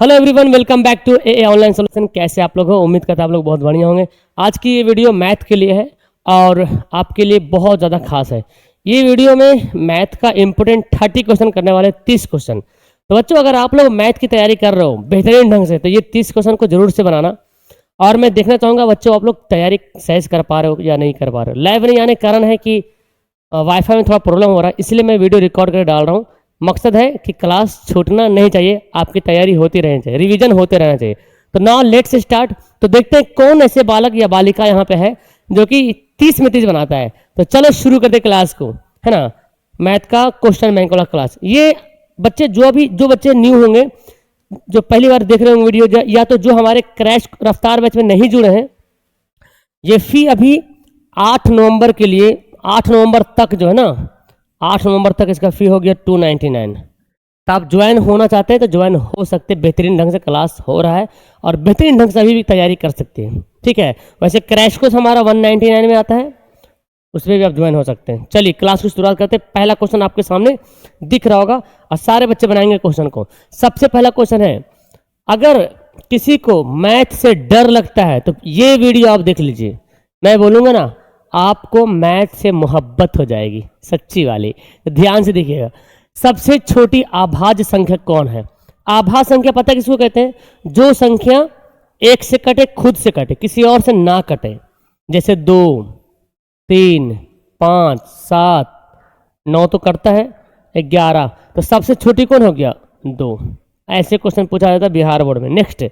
Hello everyone, welcome back to a online solution. कैसे आप लोग हो? उम्मीद करता आप लोग बहुत बढ़िया होंगे। आज की ये वीडियो मैथ के लिए है और आपके लिए बहुत ज़्यादा खास है। ये वीडियो में मैथ का इंपोर्टेंट 30 क्वेश्चन करने वाले 30 क्वेश्चन। तो बच्चों, अगर आप लोग मैथ की तैयारी कर रहे हो बेहतरीन ढंग से तो ये 30 क्वेश्चन को जरूर से बनाना। और मैं देखना चाहूँगा बच्चों आप लोग तैयारी सहज कर पा रहे हो या नहीं कर पा रहे हो। लाइव नहीं आने का कारण है कि वाईफाई में थोड़ा प्रॉब्लम हो रहा है, इसलिए मैं वीडियो रिकॉर्ड करके डाल रहा हूँ। मकसद है कि क्लास छूटना नहीं चाहिए, आपकी तैयारी होती रहनी चाहिए, रिवीजन होते रहना चाहिए। तो नाउ लेट्स स्टार्ट। तो देखते हैं कौन ऐसे बालक या बालिका यहाँ पे है जो कि 30 में 30 बनाता है। तो चलो शुरू करते क्लास को, है ना। मैथ का क्वेश्चन बैंक वाला क्लास। ये बच्चे जो बच्चे न्यू होंगे, जो पहली बार देख रहे होंगे वीडियो, या तो जो हमारे क्रैश रफ्तार बैच में नहीं जुड़े हैं, ये फी अभी 8 नवंबर के लिए, 8 नवंबर तक जो है ना, 8 नवंबर तक इसका फी हो गया 299। तो आप ज्वाइन होना चाहते हैं तो ज्वाइन हो सकते हैं। बेहतरीन ढंग से क्लास हो रहा है और बेहतरीन ढंग से अभी भी तैयारी कर सकते हैं, ठीक है। वैसे क्रैश कोर्स हमारा 199 में आता है, उसमें भी आप ज्वाइन हो सकते हैं। चलिए क्लास की शुरुआत करते हैं। पहला क्वेश्चन आपके सामने दिख रहा होगा और सारे बच्चे बनाएंगे क्वेश्चन को। सबसे पहला क्वेश्चन है, अगर किसी को मैथ से डर लगता है तो ये वीडियो आप देख लीजिए। मैं बोलूँगा ना, आपको मैथ से मोहब्बत हो जाएगी, सच्ची वाली। तो ध्यान से देखिएगा। सबसे छोटी अभाज्य संख्या कौन है? आभाज्य संख्या पता है किसको कहते हैं? जो संख्या एक से कटे, खुद से कटे, किसी और से ना कटे। जैसे 2, 3, 5, 7, 9 तो करता है, 11। तो सबसे छोटी कौन हो गया? 2। ऐसे क्वेश्चन पूछा जाता है बिहार बोर्ड में। नेक्स्ट,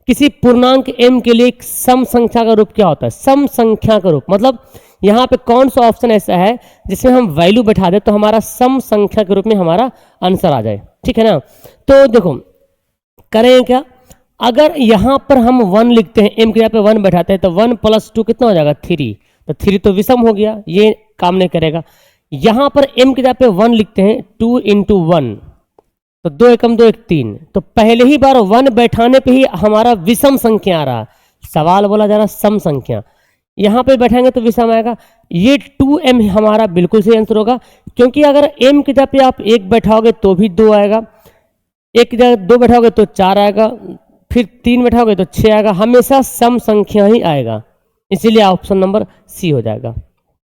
किसी पूर्णांक m के लिए एक सम संख्या का रूप क्या होता है? सम संख्या का रूप मतलब यहाँ पे कौन सा ऑप्शन ऐसा है जिसमें हम वैल्यू बैठा दे तो हमारा सम संख्या के रूप में हमारा आंसर आ जाए, ठीक है ना। तो देखो करें क्या, अगर यहाँ पर हम 1 लिखते हैं, m के यहाँ पे 1 बैठाते हैं तो 1 + 2 कितना हो जाएगा? 3। तो 3 तो विषम हो गया, ये काम नहीं करेगा। यहाँ पर m के यहाँ पे 1 लिखते हैं, 2 × 1 तो 2 एकम 2 1 3। तो पहले ही बार 1 बैठाने पे ही हमारा विषम संख्या आ रहा। सवाल बोला जा रहा सम संख्या, यहाँ पे बैठाएंगे तो विषम आएगा। ये 2m हमारा बिल्कुल सही आंसर होगा, क्योंकि अगर m की जगह पे आप 1 बैठाओगे तो भी 2 आएगा, 1 की जगह 2 बैठाओगे तो 4 आएगा, फिर 3 बैठाओगे तो 6 आएगा। हमेशा सम संख्या ही आएगा, इसीलिए ऑप्शन नंबर सी हो जाएगा,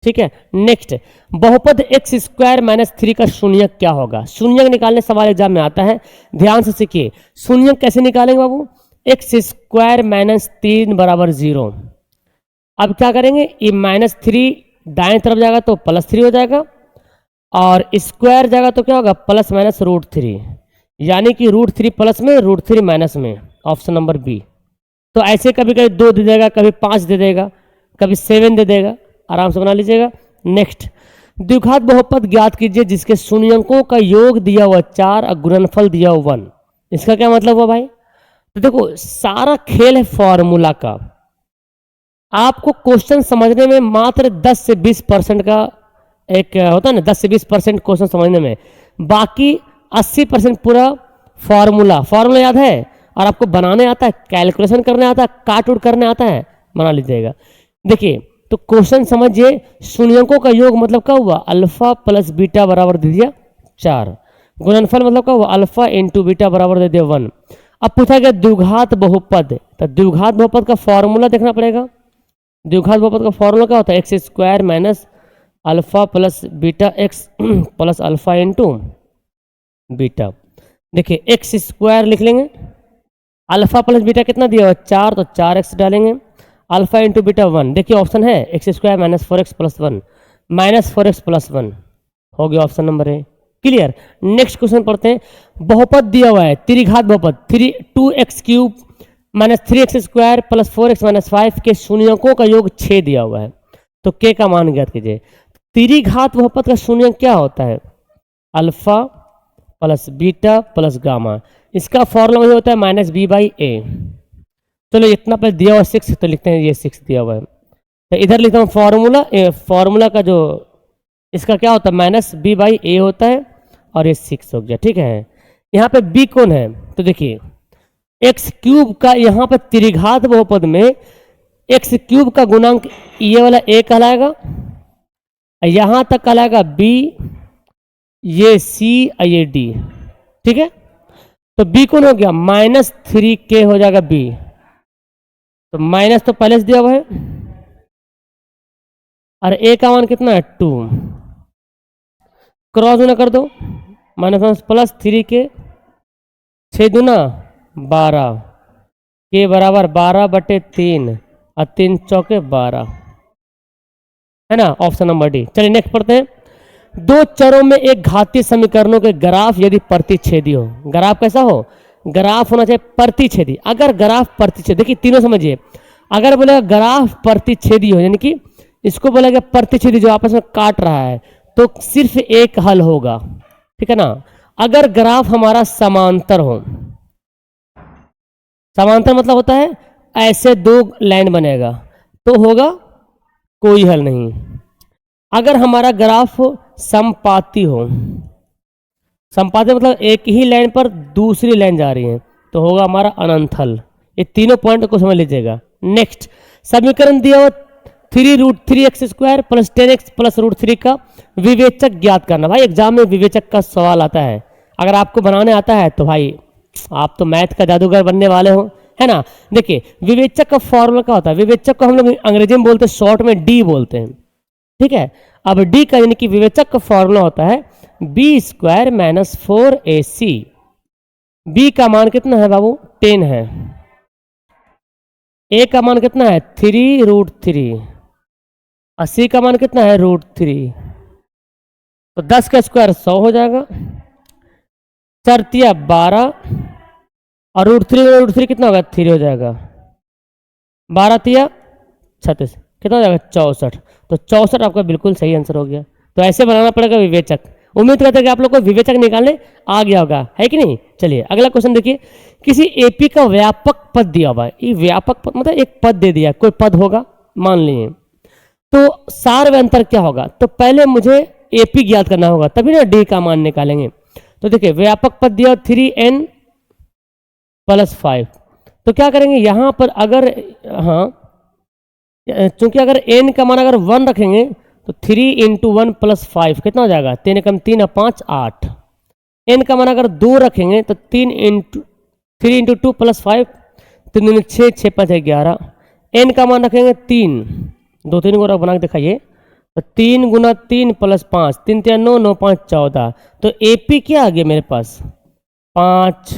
ठीक है। नेक्स्ट, बहुपद x² - 3 का शून्यक क्या होगा? शून्यक निकालने सवाल एग्जाम में आता है, ध्यान से सीखिए। शून्यक कैसे निकालेंगे बाबू? x² - 3 = 0। अब क्या करेंगे, ये -3 दाएं तरफ जाएगा तो +3 हो जाएगा, और स्क्वायर जाएगा तो क्या होगा? ± √3, यानी कि √3 प्लस में, √3 माइनस में, ऑप्शन नंबर बी। तो ऐसे कभी कभी 2 दे देगा, कभी 5 दे देगा, कभी 7 दे देगा, आराम से बना लीजिएगा। नेक्स्ट, द्विघात बहुपद ज्ञात कीजिए जिसके शून्यंकों का योग दिया हुआ 4 और गुणनफल दिया हुआ 1। इसका क्या मतलब हुआ भाई? तो देखो सारा खेल है फॉर्मूला का। आपको क्वेश्चन समझने में मात्र 10 से 20% का एक होता है ना, 10 से 20% क्वेश्चन समझने में, बाकी 80% पूरा फॉर्मूला याद है और आपको बनाने आता है, कैलकुलेशन करने आता है, काट उट करने आता है, बना लीजिएगा। देखिए तो क्वेश्चन समझिए, शून्यंकों का योग मतलब क्या हुआ? अल्फा प्लस बीटा बराबर दे दिया 4। गुणनफल मतलब क्या हुआ? अल्फा × बीटा बराबर दे दिया 1। अब पूछा गया द्विघात बहुपद, तो द्विघात बहुपद का फॉर्मूला देखना पड़ेगा। द्विघात बहुपद का फॉर्मूला क्या होता है? x² - alpha plus beta x plus alpha × beta. देखिए x² लिख लेंगे, अल्फा प्लस बीटा कितना दिया हुआ? 4, तो 4x डालेंगे, अल्फा × बीटा 1। देखिए ऑप्शन है x² - 4x + 1 -4x + 1 हो गया, option number A. Clear. Next question पढ़ते हैं। बहुपद दिया हुआ है त्रिघात बहुपद 2x³ - 3x² + 4x - 5 के शून्यकों का योग 6 दिया हुआ है, तो k का मान ज्ञात कीजिए। त्रिघात बहुपद का शून्यक क्या होता है? Alpha plus beta plus gamma. इसका फॉर्मूला होता है -b/a। चलो इतना पर दिया हुआ 6, तो लिखते हैं ये 6 दिया हुआ है, तो इधर लिखता हूँ फॉर्मूला का जो इसका क्या होता है? -b/a होता है, और ये 6 हो गया, ठीक है। यहाँ पे b कौन है? तो देखिए x³ का यहाँ पर त्रिघात बहुपद में x³ का गुणांक ये वाला a कहलाएगा, यहाँ तक कहलाएगा b, ये c और ये d, ठीक है। तो बी कौन हो गया, -3k हो जाएगा बी। तो माइनस तो पहले से दिया हुआ है, और ए का मान कितना है 2, क्रॉस गुना कर दो, माइनस प्लस 3k, 6 दूना 12, के बराबर 12/3 और 3 चौके 12, है ना, ऑप्शन नंबर डी। चलिए नेक्स्ट पढ़ते हैं। दो चरों में एक घातीय समीकरणों के ग्राफ यदि प्रतिच्छेदी हो, ग्राफ कैसा हो, ग्राफ होना चाहिए प्रतिच्छेदी। अगर ग्राफ प्रतिच्छेदी, देखिए तीनों समझिए, अगर बोलेगा ग्राफ प्रतिच्छेदी हो, यानी कि इसको बोलेगा प्रतिच्छेदी जो आपस में काट रहा है, तो सिर्फ एक हल होगा, ठीक है ना। अगर ग्राफ हमारा समांतर हो, समांतर मतलब होता है ऐसे दो लाइन बनेगा, तो होगा कोई हल नहीं। अगर हमारा ग्राफ समपाती हो, समपाती मतलब एक ही लाइन पर दूसरी लाइन जा रही है, तो होगा हमारा अनंत हल। ये तीनों पॉइंट को समझ लीजिएगा। नेक्स्ट समीकरण दिया हुआ 3√3x² प्लस 10x प्लस √3 का विवेचक ज्ञात करना। भाई एग्जाम में विवेचक का सवाल आता है, अगर आपको बनाने आता है तो भाई आप तो मैथ का जादूगर बनने वाले हो, है ना। देखिए विवेचक का फॉर्मूला क्या होता है, विवेचक को हम लोग अंग्रेजी में बोलते हैं, शॉर्ट में डी बोलते हैं, ठीक है। अब डी का यानी कि विवेचक का फॉर्मूला होता है b² - 4ac। b का मान कितना है बाबू 10 है, a का मान कितना है 3√3 और c का मान कितना है √3। तो 10 का स्क्वायर 100 हो जाएगा, 4 12 और √3 कितना होगा 3 हो जाएगा, 12 36 कितना हो जाएगा 64। तो 64 आपका बिल्कुल सही आंसर हो गया। तो ऐसे बनाना पड़ेगा विवेचक। उम्मीद करते हैं कि आप लोग को विवेचक निकालने आ गया होगा, है कि नहीं। चलिए अगला क्वेश्चन देखिए। किसी एपी का व्यापक पद दिया हुआ है, ये व्यापक पद मतलब एक पद दे दिया, कोई पद होगा मान लीजिए, तो सार व अंतर क्या होगा। तो पहले मुझे एपी ज्ञात करना होगा, तभी ना डी का मान निकालेंगे। तो देखिए व्यापक पद दिया 3n + 5, तो क्या करेंगे यहाँ पर, अगर हाँ चूंकि अगर n का मान अगर 1 रखेंगे तो 3 × 1 + 5 कितना हो जाएगा, 3 × 3 = 5 8। n का मान अगर 2 रखेंगे तो 3 × 2 + 5 3 दूनी 6 6 5 11। n का मान रखेंगे 3, 2 3 को बना के दिखाइए, तो 3 × 3 + 5 3 3 9 9 5 14। तो एपी क्या आ गया मेरे पास 5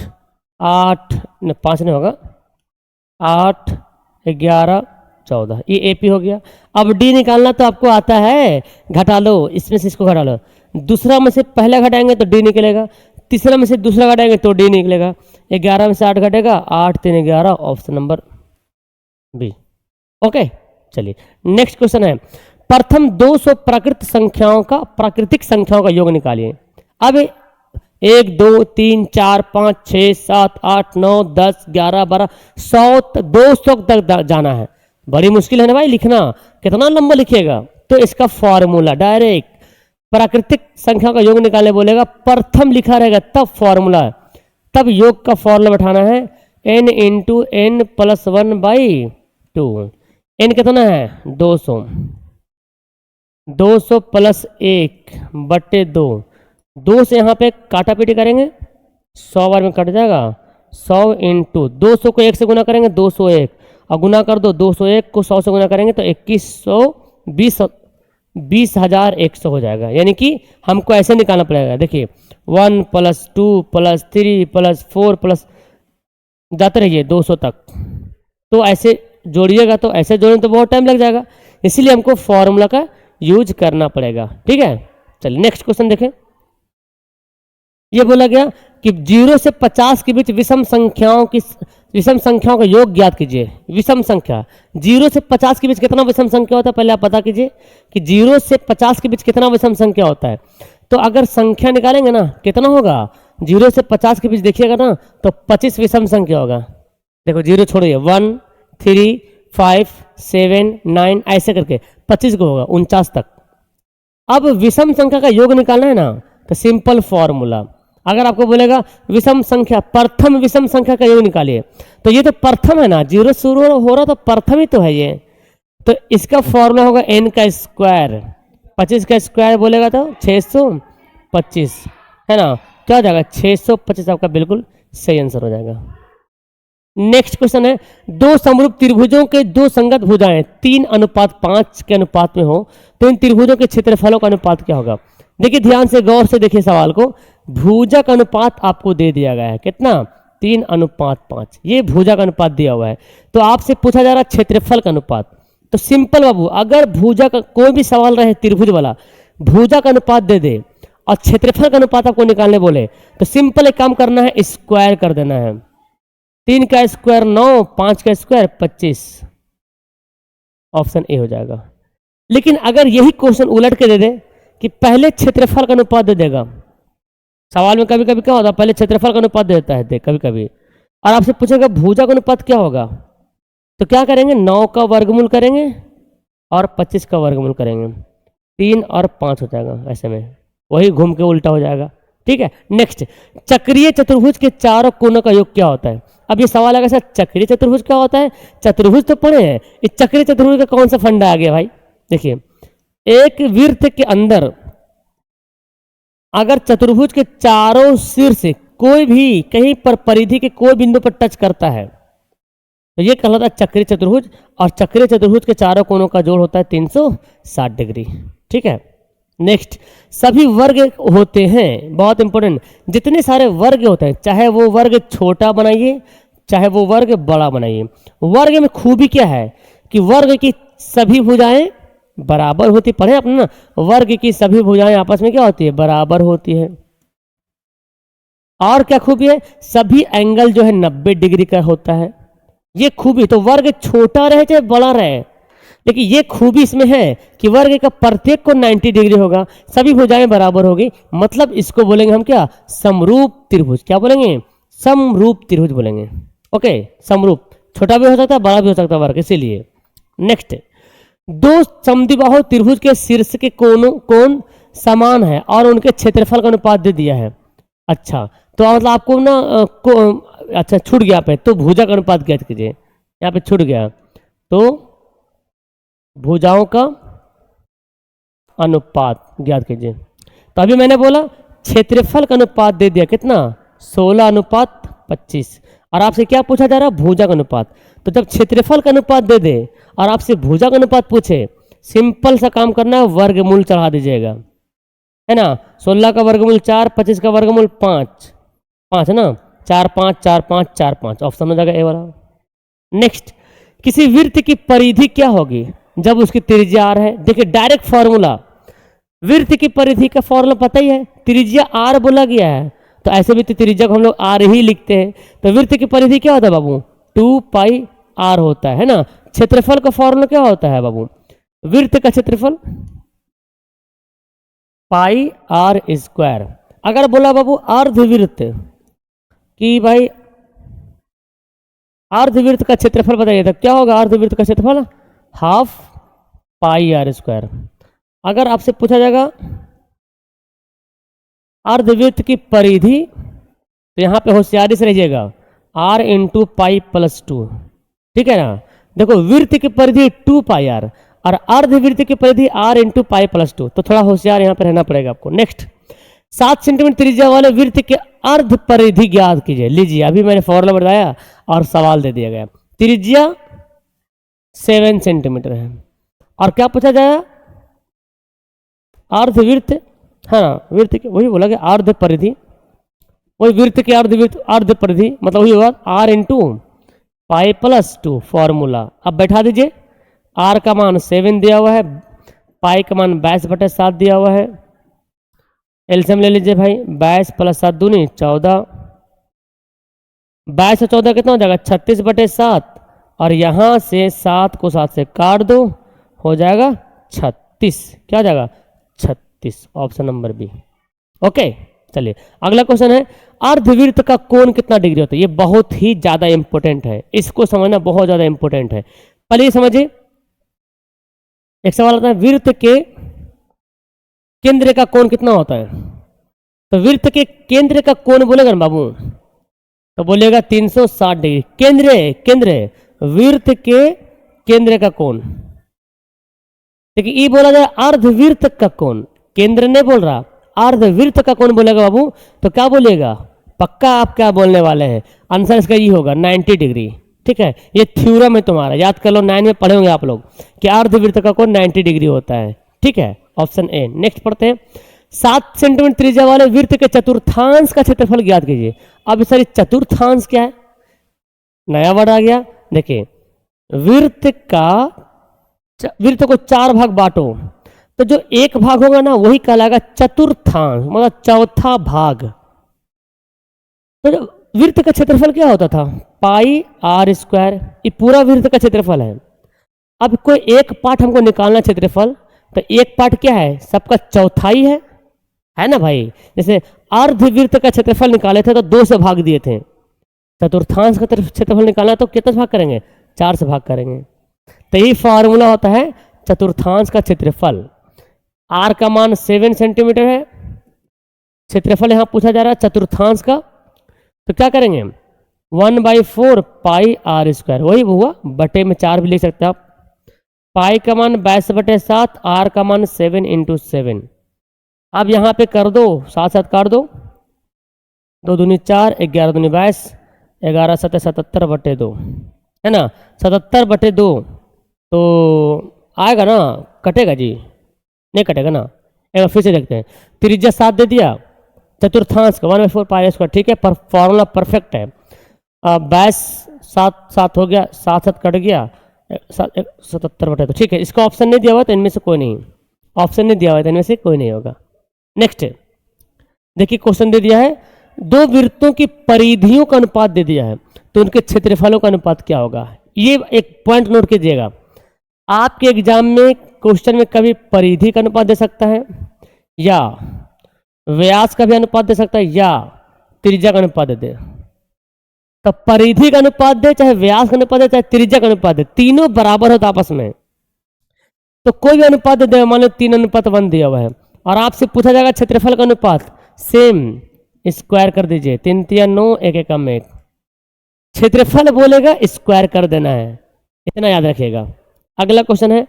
8 5 नहीं होगा 8 11 14, ये एपी हो गया। अब डी निकालना तो आपको आता है, घटा लो, इसमें से इसको घटा लो, दूसरा में से पहला घटाएंगे तो डी निकलेगा, तीसरा में से दूसरा घटाएंगे तो डी निकलेगा, 11 में से 8 घटेगा, 8 3 11, ऑप्शन नंबर बी। ओके चलिए नेक्स्ट क्वेश्चन है। प्रथम 200 प्राकृतिक संख्याओं का योग निकालिए। अब 1 2 3 4 5 6 7 8 9 10 11 12 100 200 तक जाना है। बड़ी मुश्किल है ना भाई लिखना, कितना लंबा लिखिएगा। तो इसका फॉर्मूला डायरेक्ट प्राकृतिक संख्या का योग निकालने बोलेगा, प्रथम लिखा रहेगा तब फॉर्मूला, तब योग का फॉर्मूला बैठाना है n × n + 1/2। n कितना है 200, 200 + 1/2, 2 से यहाँ पे काटा पीटी करेंगे 100 बार में कट जाएगा, 100 × 200 को 1 से गुना करेंगे 201 और गुना कर दो 201 को 100 से गुना करेंगे तो 20,100 हो जाएगा। यानी कि हमको ऐसे निकालना पड़ेगा, देखिए 1 + 2 + 3 + 4 प्लस जाते रहिए 200 तक। तो ऐसे जोड़िएगा, तो ऐसे जोड़ें तो बहुत टाइम लग जाएगा, इसीलिए हमको फॉर्मूला का यूज करना पड़ेगा, ठीक है। चलिए नेक्स्ट क्वेश्चन देखें। ये बोला गया कि 0 से 50 के बीच विषम संख्याओं का योग ज्ञात कीजिए। विषम संख्या 0 से 50 के बीच कितना विषम संख्या होता है, पहले आप पता कीजिए कि 0 से 50 के बीच कितना विषम संख्या होता है। तो अगर संख्या निकालेंगे ना कितना होगा, 0 से 50 के बीच देखिएगा ना तो 25 विषम संख्या होगा। देखो 0 छोड़िए, 1 3 5 7 9 ऐसे करके 25 को होगा 49 तक। अब विषम संख्या का योग निकालना है ना, तो सिंपल फॉर्मूला, अगर आपको बोलेगा विषम संख्या, प्रथम विषम संख्या का योग निकालिए, तो ये तो प्रथम है ना, 0 शुरू हो रहा तो प्रथम ही तो है ये। तो इसका फॉर्मूला होगा n का स्क्वायर, 25 का स्क्वायर बोलेगा तो 625, है ना। क्या हो जाएगा 625 आपका बिल्कुल सही आंसर हो जाएगा। नेक्स्ट क्वेश्चन है, दो समरूप त्रिभुजों के दो संगत भुजाएं 3:5 के अनुपात में हो तो इन त्रिभुजों के क्षेत्रफलों का अनुपात क्या होगा। देखिए ध्यान से गौर से देखिए सवाल को, भुजा का अनुपात आपको दे दिया गया है कितना 3:5, ये भुजा का अनुपात दिया हुआ है। तो आपसे पूछा जा रहा है क्षेत्रफल का अनुपात। तो सिंपल बाबू, अगर भुजा का कोई भी सवाल रहे त्रिभुज वाला, भुजा का अनुपात दे दे और क्षेत्रफल का अनुपात आपको निकालने बोले तो सिंपल एक काम करना है, स्क्वायर कर देना है। 3 का स्क्वायर 9, 5 का स्क्वायर 25, ऑप्शन ए हो जाएगा। लेकिन अगर यही क्वेश्चन उलट के दे दे कि पहले क्षेत्रफल का अनुपात दे देगा, सवाल में कभी कभी क्या होता है पहले क्षेत्रफल का अनुपात दे देता है कभी कभी, और आपसे पूछेगा भुजा का अनुपात क्या होगा, तो क्या करेंगे 9 का वर्गमूल करेंगे और 25 का वर्गमूल करेंगे, 3 और 5 हो जाएगा, ऐसे में वही घूम के उल्टा हो जाएगा। ठीक है, नेक्स्ट, चक्रीय चतुर्भुज के चारों कोनों का योग क्या होता है। अब ये सवाल आएगा सर चक्रीय चतुर्भुज क्या होता है, चतुर्भुज तो पढ़े हैं, इस चक्रीय चतुर्भुज का कौन सा फंडा आ गया भाई। देखिए एक वृत्त के अंदर अगर चतुर्भुज के चारों सिर से कोई भी कहीं पर परिधि के कोई बिंदु पर टच करता है तो ये कहलाता है चक्रीय चतुर्भुज, और चक्रीय चतुर्भुज के चारों कोनों का जोड़ होता है 360 डिग्री। ठीक है, नेक्स्ट, सभी वर्ग होते हैं, बहुत इंपॉर्टेंट, जितने सारे वर्ग होते हैं चाहे वो वर्ग छोटा बनाइए चाहे वो वर्ग बड़ा बनाइए, वर्ग में खूबी क्या है कि वर्ग की सभी भुजाएं बराबर होती, पढ़े आपने ना, वर्ग की सभी भुजाएं आपस में क्या होती है बराबर होती है। और क्या खूबी है, सभी एंगल जो है 90 डिग्री का होता है, ये खूबी। तो वर्ग छोटा रहे चाहे बड़ा रहे, लेकिन ये खूबी इसमें है कि वर्ग का प्रत्येक को 90 डिग्री होगा, सभी भुजाएं बराबर होगी, मतलब इसको बोलेंगे हम क्या समरूप त्रिभुज। क्या बोलेंगे समरूप त्रिभुज बोलेंगे। ओके, समरूप, छोटा भी हो सकता है बड़ा भी हो सकता है वर्ग, इसीलिए। नेक्स्ट, दो समद्विबाहु त्रिभुज के शीर्ष के कोण समान है और उनके क्षेत्रफल का अनुपात दे दिया है। अच्छा, तो मतलब आपको ना अच्छा छूट गया पे, तो भुजा का अनुपात ज्ञात कीजिए, यहाँ पे छूट गया, तो भुजाओं का अनुपात ज्ञात कीजिए। तो अभी मैंने बोला क्षेत्रफल का अनुपात दे दिया कितना 16:25, और आपसे क्या पूछा जा रहा है भुजा का अनुपात। तो जब क्षेत्रफल का अनुपात दे दे और आपसे भुजा का अनुपात पूछे, सिंपल सा काम करना है, वर्गमूल चढ़ा दीजिएगा, है ना। 16 का वर्गमूल 4, 25 का वर्गमूल 5, 5 है ना, 4 5 4 5 4 5, ऑप्शन हो जाएगा ए वाला। नेक्स्ट, किसी वृत्त की परिधि क्या होगी जब उसकी त्रिज्या आर है। देखिए डायरेक्ट फॉर्मूला, वृत्त की परिधि का फॉर्मूला पता ही है, त्रिज्या आर बोला गया है, तो ऐसे भी तो त्रिज्या को हम लोग आर ही लिखते हैं। तो वृत्त की परिधि क्या होता है बाबू 2πr होता है ना। क्षेत्रफल का फॉर्मूला क्या होता है बाबू, वृत्त का क्षेत्रफल πr²। अगर बोला बाबू अर्धवृत्त कि भाई अर्धवृत्त का क्षेत्रफल बताइए, तो क्या होगा अर्धवृत्त का क्षेत्रफल 12πr²। अगर आपसे पूछा जाएगा अर्धवृत्त की परिधि, तो यहां पे होशियारी से रहिएगा r × π+2, ठीक है ना। देखो वृत्त की परिधि 2πr और अर्धवृत्त की परिधि r × π+2, तो थोड़ा होशियार यहां पर रहना पड़ेगा आपको। नेक्स्ट, 7 सेंटीमीटर त्रिज्या वाले वृत्त के अर्ध परिधि ज्ञात कीजिए। लीजिए अभी मैंने फॉर्मूला बताया और सवाल दे दिया गया, त्रिज्या 7 सेंटीमीटर है और क्या पूछा जाएगा अर्धवृत्त, है ना, वृत्त के वही बोला गया अर्ध परिधि, वही वृत्त के अर्ध परिधि मतलब वही होगा r × π+2 फॉर्मूला। अब बैठा दीजिए, r का मान 7 दिया हुआ है, पाई का मान 22/7 दिया हुआ है, एलसीएम ले लीजिए भाई, 22 + 7 दूनी 14, 22 और 14 कितना हो जाएगा 36/7, और यहां से 7 को 7 से काट दो, हो जाएगा 36। क्या हो जाएगा 36, ऑप्शन नंबर बी। ओके, चलिए अगला क्वेश्चन है, अर्धवृत्त का कोण कितना डिग्री होता है। ये बहुत ही ज्यादा इंपॉर्टेंट है, इसको समझना बहुत ज्यादा इंपॉर्टेंट है। पहले ये समझिए, एक सवाल आता है वृत्त के केंद्र का कोण कितना होता है। तो वृत्त के केंद्र का कोण बोलेगा ना बाबू, तो बोलेगा 360 डिग्री। केंद्र वृत्त के केंद्र का कोण, देखिए ये बोला जाए अर्धवृत्त का कोण, केंद्र नहीं बोल रहा, अर्धवृत्त का कोण बोलेगा बाबू? तो क्या बोलेगा? पक्का आप क्या बोलने वाले हैं? आंसर इसका ये होगा 90 डिग्री। ठीक है, ये थ्योरम है तुम्हारा, याद कर लो, 9 में पढ़े होंगे आप लोग कि अर्धवृत्त का कोण 90 डिग्री होता है। ठीक है, ऑप्शन ए। नेक्स्ट पढ़ते हैं, 7 सेंटीमीटर त्रिज्या वाले वृत्त के चतुर्थांश का क्षेत्रफल ज्ञात कीजिए। अब सर चतुर्थांश क्या है? नया वर्ड आ गया। देखिए, वृत्त को 4 भाग बांटो, तो जो एक भाग होगा ना वही कहलाएगा चतुर्थांश, मतलब चौथा भाग। तो वृत्त का क्षेत्रफल क्या होता था? पाई आर स्क्वायर, ये पूरा वृत्त का क्षेत्रफल है। अब कोई एक पार्ट हमको निकालना क्षेत्रफल, तो एक पार्ट क्या है? सबका चौथाई है ना भाई। जैसे अर्धवृत्त का क्षेत्रफल निकाले थे तो 2 से भाग दिए थे, चतुर्थांश का क्षेत्रफल निकालना तो कितने से भाग करेंगे? 4 से भाग करेंगे। तो यही फॉर्मूला होता है चतुर्थांश का क्षेत्रफल। आर का मान 7 सेंटीमीटर है, क्षेत्रफल यहां पूछा जा रहा है चतुर्थांश का, तो क्या करेंगे? 1/4 पाई आर स्क्वायर, वही हुआ, बटे में 4 भी लिख सकते हैं आप। पाई का मान 22/7, आर का मान 7 × 7। अब यहाँ पे कर दो, साथ साथ काट दो, 2 दूनी 4, 11 दूनी 22, 11 7 77/2 है ना, 77/2 तो आएगा ना? कटेगा जी? नहीं कटेगा ना। एक बार फिर से देखते हैं, त्रिज्या 7 दे दिया, चतुर्थांश का 1/4 पाई स्क्वायर। ठीक है, पर फॉर्मूला परफेक्ट है। 22 7 हो गया, 7 7 कट गया, 77/2। ठीक है, इसका ऑप्शन नहीं दिया हुआ तो इनमें से कोई नहीं, ऑप्शन नहीं दिया हुआ तो इनमें से कोई नहीं होगा। नेक्स्ट देखिए, क्वेश्चन दे दिया है, 2 वृत्तों की परिधियों का अनुपात दे दिया है, तो उनके क्षेत्रफलों का अनुपात क्या होगा? ये एक पॉइंट नोट कीजिएगा, आपके एग्जाम में क्वेश्चन में कभी परिधि का अनुपात दे सकता है, या व्यास का भी अनुपात दे सकता है, या त्रिज्या का अनुपात दे दे। तो परिधि का अनुपात दे, चाहे व्यास का अनुपात दे, चाहे त्रिज्या का अनुपात दे, तीनों बराबर होता आपस में। तो कोई भी अनुपात दे दे, मान लो 3:1 दिया हुआ है, और आपसे पूछा जाएगा क्षेत्रफल का अनुपात, सेम स्क्वायर कर दीजिए, 3 3 9, 1 1 1। क्षेत्रफल बोलेगा स्क्वायर कर देना है, इतना याद रखिएगा। अगला क्वेश्चन है,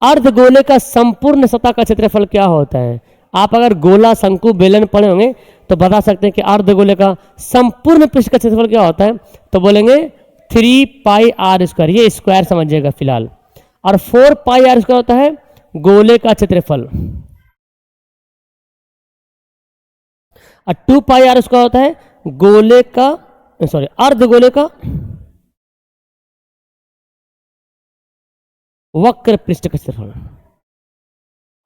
अर्धगोले का संपूर्ण सतह का क्षेत्रफल क्या होता है? आप अगर गोला, शंकु, बेलन पढ़े होंगे तो बता सकते हैं कि अर्धगोले का संपूर्ण पृष्ठ का क्षेत्रफल क्या होता है, तो बोलेंगे 3 पाई आर स्क्वायर, ये स्क्वायर समझिएगा फिलहाल। और 4 पाई आर स्क्वायर होता है गोले का क्षेत्रफल, और 2 पाई आर स्क्वायर होता है गोले का, सॉरी, अर्धगोले का वक्र पृष्ठ का क्षेत्रफल।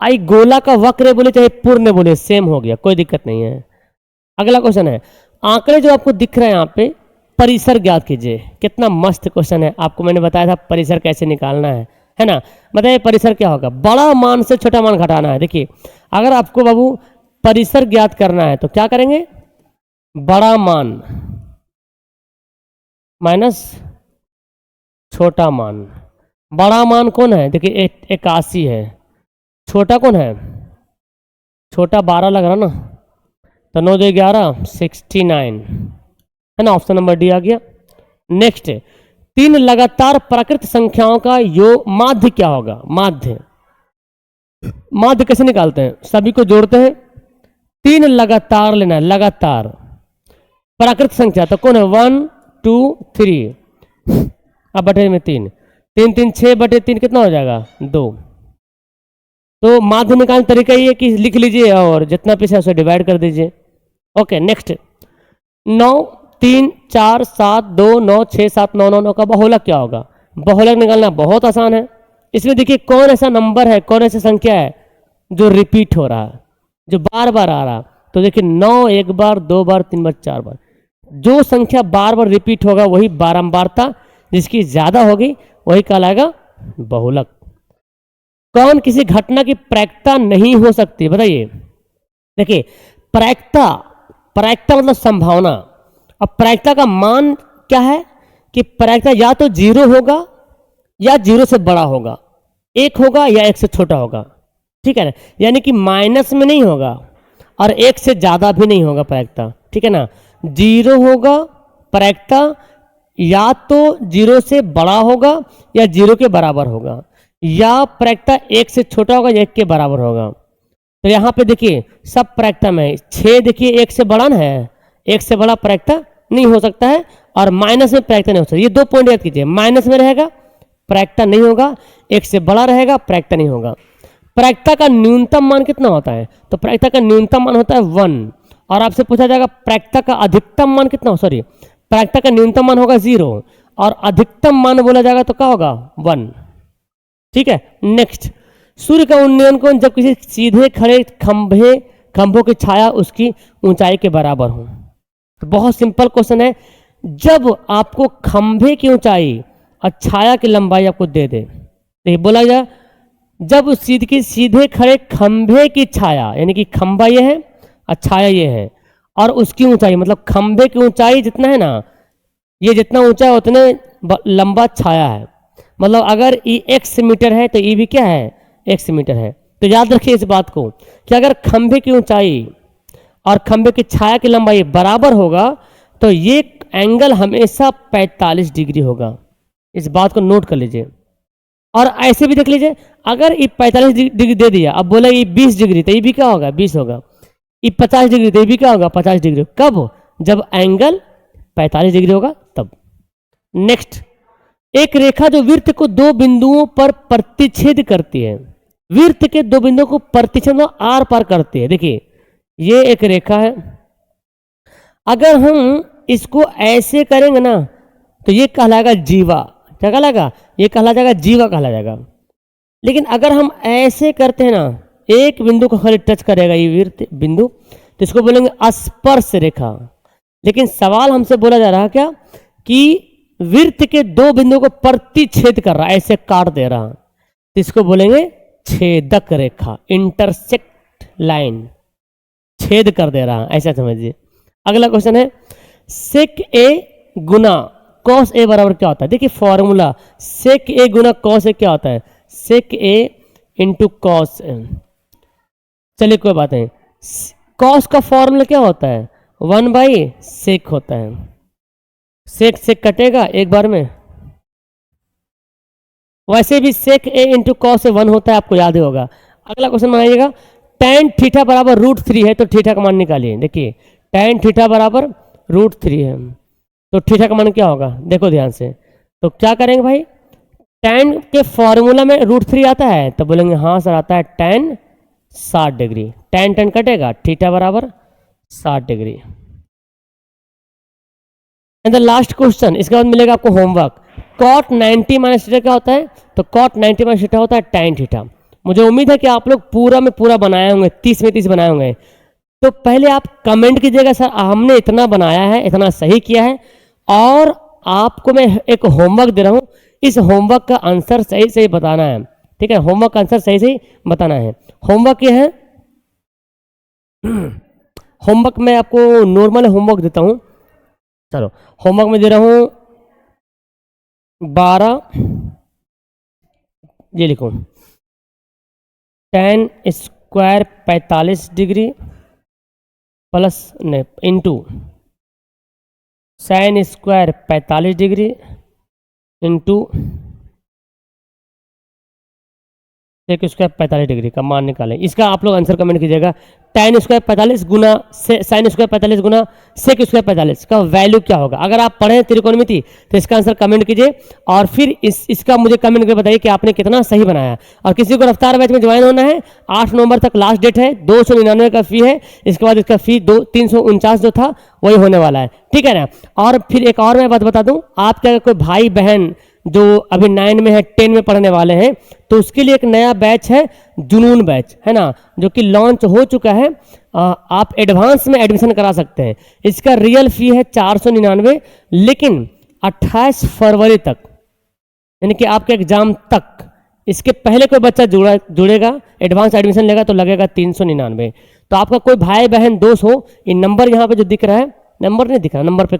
आई गोला का वक्र बोले चाहे पूर्ण बोले, सेम हो गया, कोई दिक्कत नहीं है। अगला क्वेश्चन है, आंकड़े जो आपको दिख रहे हैं यहाँ पे, परिसर ज्ञात कीजिए। कितना मस्त क्वेश्चन है, आपको मैंने बताया था परिसर कैसे निकालना है ना। बताइए परिसर क्या होगा? बड़ा मान से छोटा मान घटाना है। देखिए, अगर आपको बाबू परिसर ज्ञात करना है तो क्या करेंगे? बड़ा मान माइनस छोटा मान। बड़ा मान कौन है? देखिए 81 है, छोटा कौन है? छोटा 12 लग रहा ना, तो 9 2 11 69 है ना, ऑप्शन नंबर डी आ गया। नेक्स्ट, 3 लगातार प्राकृत संख्याओं का योग माध्य क्या होगा? माध्य कैसे निकालते हैं? सभी को जोड़ते हैं, 3 लगातार लेना है, लगातार प्राकृत संख्या तो कौन है? 1 2 3, अब बटे में 3 3 3 6/3 कितना हो जाएगा? 2। तो माध्य निकालने तरीका ये कि लिख लीजिए और जितना पीछे है उसे डिवाइड कर दीजिए। ओके, नेक्स्ट, 9 3 4 7 2 9 6 7 9 9 9 का बहुलक क्या होगा? बहुलक निकालना बहुत आसान है। इसमें देखिए कौन ऐसा नंबर है, कौन ऐसी संख्या है जो रिपीट हो रहा है, जो बार बार आ रहा। तो देखिए 9 1 बार, 2 बार, 3 बार, 4 बार, जो संख्या बार बार रिपीट होगा वही बारंबारता, जिसकी ज्यादा होगी वही कहलाएगा बहुलक। कौन किसी घटना की प्रायिकता नहीं हो सकती? बताइए। देखिए प्रायिकता मतलब संभावना। अब प्रायिकता का मान क्या है कि प्रायिकता या तो 0 होगा या 0 से बड़ा होगा, 1 होगा या 1 से छोटा होगा। ठीक है ना, यानी कि माइनस में नहीं होगा और 1 से ज्यादा भी नहीं होगा प्रायिकता। ठीक है ना, 0 होगा प्रायिकता, या तो 0 से बड़ा होगा या 0 के बराबर होगा, या प्रायिकता 1 से छोटा होगा या 1 के बराबर होगा। तो यहाँ पे देखिए सब प्रैक्टम है। 6 देखिए 1 से बड़ा ना है, 1 से बड़ा प्रैक्टा नहीं हो सकता है, और माइनस में प्रैक्टा नहीं हो सकता। ये 2 पॉइंट याद कीजिए, माइनस में रहेगा प्रैक्टा नहीं होगा, 1 से बड़ा रहेगा प्रैक्टा नहीं होगा। प्रैक्टा का न्यूनतम मान कितना होता है? तो प्रैक्टा का न्यूनतम मान होता है 1, और आपसे पूछा जाएगा प्रैक्टा का अधिकतम मान कितना हो, सॉरी प्रैक्टा का न्यूनतम मान होगा 0 और अधिकतम मान बोला जाएगा तो क्या होगा 1। ठीक है, नेक्स्ट, सूर्य का उन्नयन कोण जब किसी सीधे खड़े खंभों की छाया उसकी ऊंचाई के बराबर हो। तो बहुत सिंपल क्वेश्चन है, जब आपको खंभे की ऊंचाई और छाया की लंबाई आपको दे दे, तो ये बोला जाए जब सीधे खड़े खंभे की छाया, यानी कि खंभा ये है और छाया ये है, और उसकी ऊंचाई मतलब खंभे की ऊंचाई जितना है ना, ये जितना ऊंचा है उतने लंबा छाया है। मतलब अगर ई x मीटर है तो ई भी क्या है, x मीटर है। तो याद रखिए इस बात को कि अगर खंभे की ऊंचाई और खंभे की छाया की लंबाई बराबर होगा तो ये एंगल हमेशा 45 डिग्री होगा। इस बात को नोट कर लीजिए। और ऐसे भी देख लीजिए, अगर ये 45 डिग्री दे दिया, अब बोला ये 20 डिग्री, तो ये भी क्या होगा 20 होगा। ये 50 डिग्री, तो ये भी क्या होगा 50 डिग्री। कब? जब एंगल 45 डिग्री होगा तब। नेक्स्ट, एक रेखा जो वृत्त को 2 बिंदुओं पर प्रतिच्छेद करती है, वृत्त के 2 बिंदुओं को प्रतिच्छेद आर पार करती है। देखिए ये एक रेखा है, अगर हम इसको ऐसे करेंगे ना तो ये कहलाएगा जीवा। क्या कहलाएगा? ये कहला जाएगा जीवा कहला जाएगा। लेकिन अगर हम ऐसे करते हैं ना, एक बिंदु को खाली टच करेगा ये वृत्त बिंदु, तो इसको बोलेंगे स्पर्श रेखा। लेकिन सवाल हमसे बोला जा रहा है क्या कि वृत्त के 2 बिंदुओं को प्रतिच्छेद कर रहा है, ऐसे काट दे रहा, तो इसको बोलेंगे छेदक रेखा, इंटरसेक्ट लाइन, छेद कर दे रहा, ऐसा समझिए। अगला क्वेश्चन है, सेक ए गुना कॉस ए बराबर क्या होता है? देखिए formula, sec A Guna cos A क्या होता है? सेक ए इंटू कॉस ए। चलिए कोई बात नहीं, कॉस का फॉर्मूला क्या होता है? 1/सेक होता है। सेक से कटेगा एक बार में। वैसे भी सेक ए इंटू कॉस ए 1 होता है, आपको याद ही होगा। अगला क्वेश्चन बनाइएगा, tan थीटा बराबर √3 है तो थीटा का मान निकालिए। देखिए tan थीटा बराबर √3 है तो थीटा का मान क्या होगा? देखो ध्यान से, तो क्या करेंगे भाई, tan के फॉर्मूला में √3 आता है तो बोलेंगे हाँ सर आता है tan 60 डिग्री। tan कटेगा, थीटा बराबर 60 degree. And the last question, इसके बाद मिलेगा आपको होमवर्क। cot 90 माइनस थीटा क्या होता है? तो cot 90 माइनस थीटा होता है tan थीटा। मुझे उम्मीद है कि आप लोग पूरा में पूरा बनाए होंगे, 30 में 30 बनाए होंगे। तो पहले आप कमेंट कीजिएगा सर हमने इतना बनाया है, इतना सही किया है, और आपको मैं एक होमवर्क दे रहा हूँ, इस होमवर्क का आंसर सही सही बताना है। ठीक है, होमवर्क का आंसर सही सही बताना है। होमवर्क ये है, होमवर्क मैं आपको नॉर्मल होमवर्क देता हूँ। चलो होमवर्क में दे रहा हूँ 12, ये लिखो, tan square 45 degree plus into sine square 45 degree into sec square 45 degree का मान निकालें। इसका आप लोग आंसर कमेंट कीजिएगा। tan स्क्वायर 45 गुना साइन स्क्वायर 45 गुना सेक स्क्वायर 45 का वैल्यू क्या होगा? अगर आप पढ़े त्रिकोणमिति तो इसका आंसर कमेंट कीजिए, और फिर इसका मुझे कमेंट करके बताइए कि आपने कितना सही बनाया। और किसी को रफ्तार बैच में ज्वाइन होना है, 8 नवंबर तक लास्ट डेट है, 299 का फी है। इसके बाद इसका फी 349 जो था वही होने वाला है। ठीक है ना। और फिर एक और मैं बात बता दूं, आपके अगर कोई भाई बहन जो अभी 9 में है, 10 में पढ़ने वाले हैं, तो उसके लिए एक नया बैच है, जुनून बैच है ना, जो कि लॉन्च हो चुका है। आप एडवांस में एडमिशन करा सकते हैं। इसका रियल फी है 499, लेकिन 28 फरवरी तक, यानी कि आपके एग्जाम तक, इसके पहले कोई बच्चा जुड़ेगा, एडवांस एडमिशन लेगा तो लगेगा 399। तो आपका कोई भाई बहन दोस्त हो, ये नंबर यहाँ पे जो दिख रहा है, नंबर नहीं दिख रहा, नंबर पे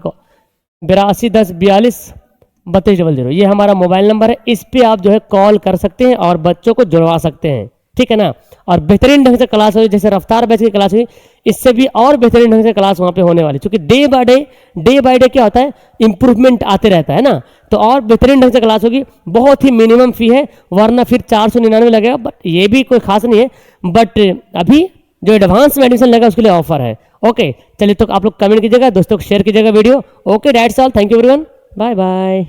8210423200, ये हमारा मोबाइल नंबर है। इस पे आप जो है कॉल कर सकते हैं और बच्चों को जुड़वा सकते हैं। ठीक है ना। और बेहतरीन ढंग से क्लास हुई, जैसे रफ्तार बैच की क्लास हुई, इससे भी और बेहतरीन ढंग से क्लास वहाँ पे होने वाली, क्योंकि डे बाय डे क्या होता है, इंप्रूवमेंट आते रहता है ना। तो और बेहतरीन ढंग से क्लास होगी। बहुत ही मिनिमम फी है, वरना फिर 499 लगेगा, बट ये भी कोई खास नहीं है। बट अभी जो एडवांस में एडमिशन लगा उसके लिए ऑफर है। ओके, चलिए तो आप लोग कमेंट कीजिएगा, दोस्तों को शेयर कीजिएगा video. Okay, that's all, thank you everyone, bye bye.